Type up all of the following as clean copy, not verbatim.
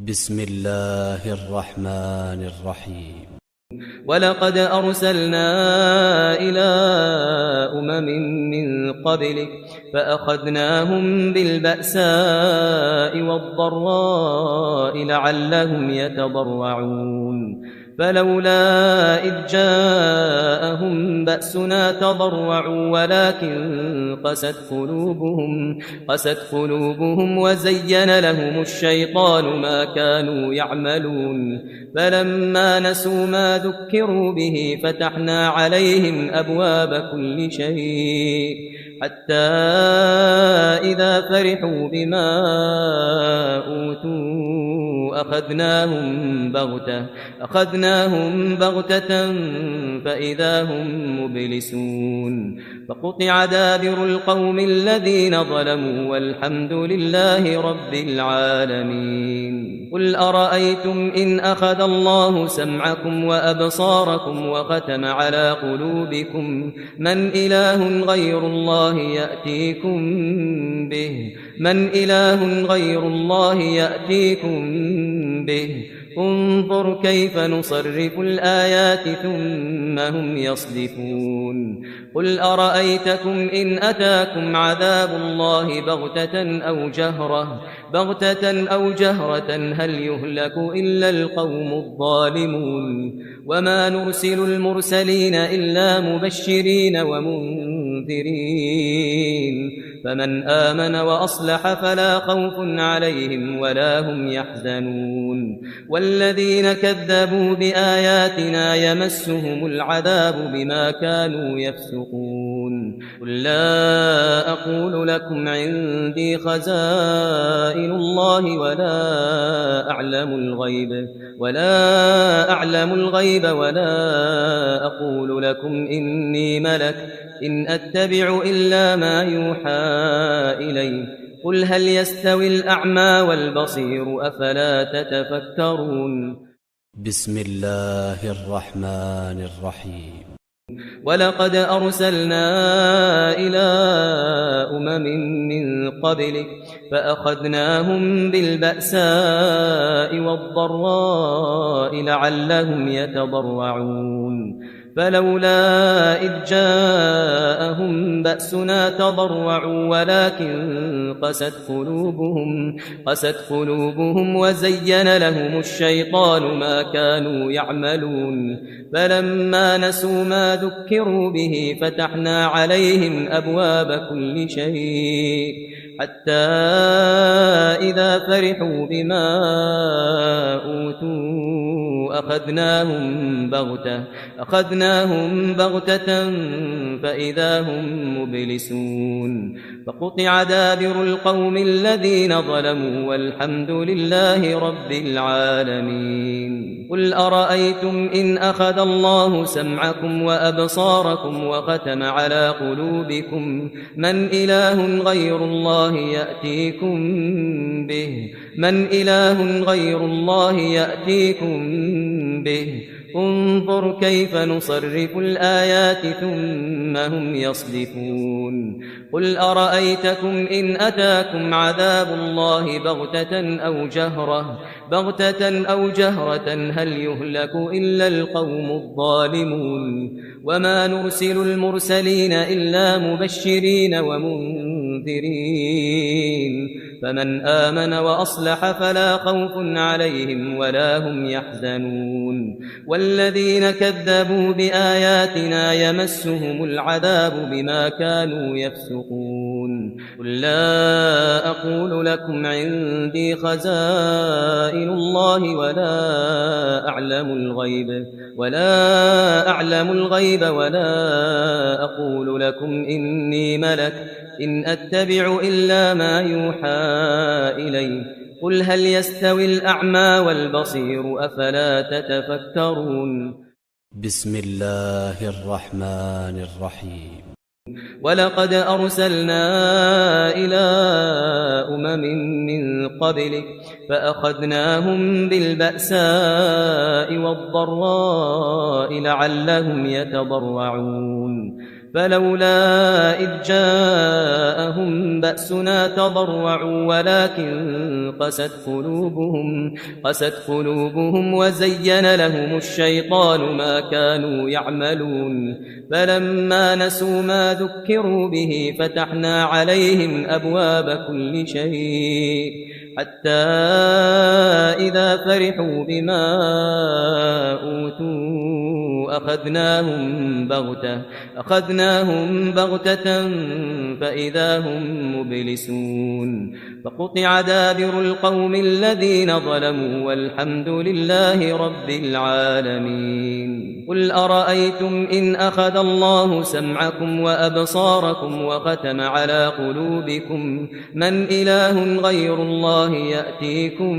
بسم الله الرحمن الرحيم. ولقد أرسلنا إلى أمم من قبلك فأخذناهم بالبأساء والضراء لعلهم يتضرعون فلولا إذ جاءهم بأسنا تضرعوا ولكن قست قلوبهم وزين لهم الشيطان ما كانوا يعملون فلما نسوا ما ذكروا به فتحنا عليهم أبواب كل شيء حتى إذا فرحوا بما أوتوا أخذناهم بغتة فإذا هم مبلسون فقطع دابر القوم الذين ظلموا والحمد لله رب العالمين. قل أرأيتم إن أخذ الله سمعكم وأبصاركم وختم على قلوبكم من إله غير الله يأتيكم به انظر كيف نصرف الآيات ثم هم يصدفون. قل أرأيتكم إن أتاكم عذاب الله بغتة أو جهرة هل يهلك إلا القوم الظالمون وما نرسل المرسلين إلا مبشرين ومنذرين فمن آمن وأصلح فلا خوف عليهم ولا هم يحزنون والذين كذبوا بآياتنا يمسهم العذاب بما كانوا يفسقون. قل لا أقول لكم عندي خزائن الله ولا أعلم الغيب ولا أقول لكم إني ملك إن أتبع إلا ما يوحى إلي قل هل يستوي الأعمى والبصير أفلا تتفكرون. بسم الله الرحمن الرحيم. ولقد أرسلنا إلى أمم من قبلك فأخذناهم بالبأساء والضراء لعلهم يتضرعون فلولا إذ جاءهم بأسنا تضرعوا ولكن قست قلوبهم وزين لهم الشيطان ما كانوا يعملون فلما نسوا ما ذكروا به فتحنا عليهم أبواب كل شيء حتى إذا فرحوا بما أوتوا أخذناهم بغتة فإذا هم مبلسون فقطع دابر القوم الذين ظلموا والحمد لله رب العالمين. قل أرأيتم إن أخذ الله سمعكم وأبصاركم وختم على قلوبكم من إله غير الله يأتيكم به انظر كيف نصرف الآيات ثم هم يصدفون. قل أرأيتكم إن أتاكم عذاب الله بغتة أو جهرة هل يهلك إلا القوم الظالمون وما نرسل المرسلين إلا مبشرين ومنذرين فمن آمن وأصلح فلا خوف عليهم ولا هم يحزنون والذين كذبوا بآياتنا يمسهم العذاب بما كانوا يفسقون. قل لا أقول لكم عندي خزائن الله ولا أعلم الغيب ولا أقول لكم إني ملك إن أتبع إلا ما يوحى إلي قل هل يستوي الأعمى والبصير أفلا تتفكرون. بسم الله الرحمن الرحيم. ولقد أرسلنا إلى أمم من قبلك فأخذناهم بالبأساء والضراء لعلهم يتضرعون فلولا إذ جاءهم بأسنا تضرعوا ولكن قست قلوبهم وزين لهم الشيطان ما كانوا يعملون فلما نسوا ما ذكروا به فتحنا عليهم أبواب كل شيء حتى إذا فرحوا بما أوتوا أخذناهم بغتة فإذا هم مبلسون فقطع دابر القوم الذين ظلموا والحمد لله رب العالمين قل أرأيتم إن أخذ الله سمعكم وأبصاركم وختم على قلوبكم من إله غير الله يأتيكم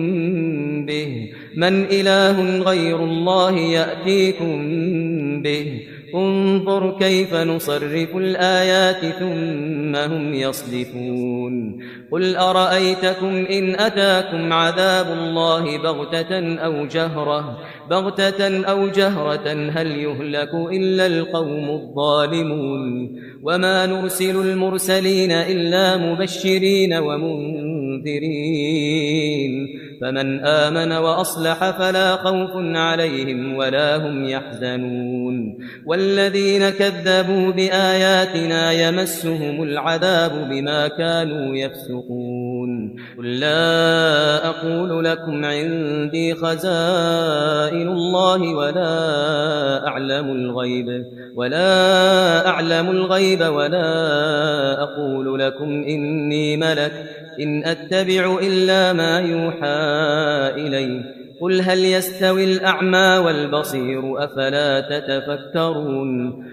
به انظر كيف نصرف الآيات ثم هم يصدفون قل أرأيتكم إن أتاكم عذاب الله بغتة أو جهرة هل يهلك إلا القوم الظالمون وما نرسل المرسلين إلا مبشرين ومنذرين فمن آمن وأصلح فلا خوف عليهم ولا هم يحزنون والذين كذبوا بآياتنا يمسهم العذاب بما كانوا يفسقون قل لا أقول لكم عندي خزائن الله ولا أعلم الغيب ولا أقول لكم إني ملك إن أتبع إلا ما يوحى إلي قل هل يستوي الأعمى والبصير أفلا تتفكرون